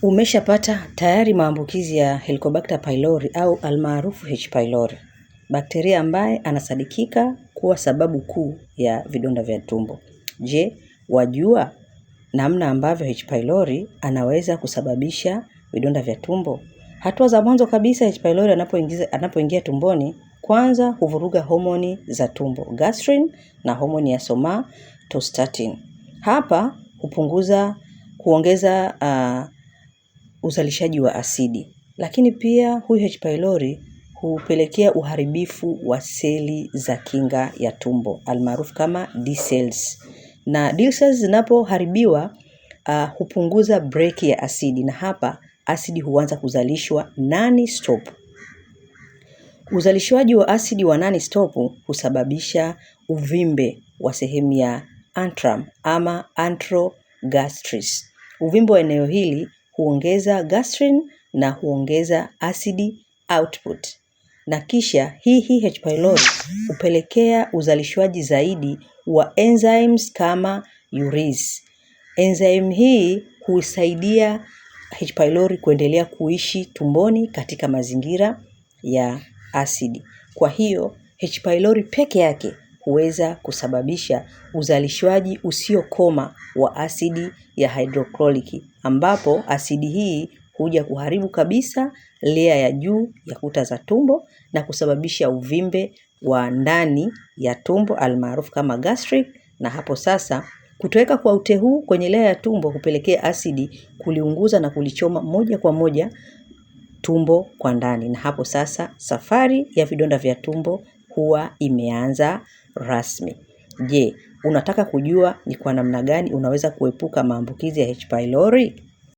Umeshapata tayari maambukizi ya Helicobacter pylori au almaarufu H. pylori, bakteria ambaye anasadikika kuwa sababu kuu ya vidonda vya tumbo. Je, wajua namna ambavyo H. pylori anaweza kusababisha vidonda vya tumbo? Hatua za mwanzo kabisa H. pylori anapoingia tumboni, kwanza huvuruga homoni za tumbo, gastrin na homoni ya somatostatin. Hapa huongeza uzalishaji wa asidi. Lakini pia huyu H. pylori hupelekea uharibifu wa seli za kinga ya tumbo, almaarufu kama D cells. Na D cells zinapoharibiwa hupunguza break ya asidi, na hapa asidi huanza kuzalishwa non-stop. Uzalishwaji wa asidi wa non-stop husababisha uvimbe wa sehemu ya antrum ama antrogastris. Uvimbe wa eneo hili huongeza gastrin na huongeza asidi output. Na kisha hii H. pylori hupelekea uzalishwaji zaidi wa enzymes kama urease. Enzyme hii husaidia H. pylori kuendelea kuishi tumboni katika mazingira ya asidi. Kwa hiyo H. pylori peke yake huweza kusababisha uzalishwaji usiokoma wa asidi ya hydrochloric, ambapo asidi hii huja kuharibu kabisa layer ya juu ya kuta za tumbo na kusababisha uvimbe wa ndani ya tumbo almaarufu kama gastric, na hapo sasa kutoweka kwa ute huu kwenye layer ya tumbo hupelekea asidi kuliunguza na kulichoma moja kwa moja tumbo kwa ndani, na hapo sasa safari ya vidonda vya tumbo huwa imeanza rasmi. Je, unataka kujua ni kwa namna gani unaweza kuepuka maambukizi ya H. pylori?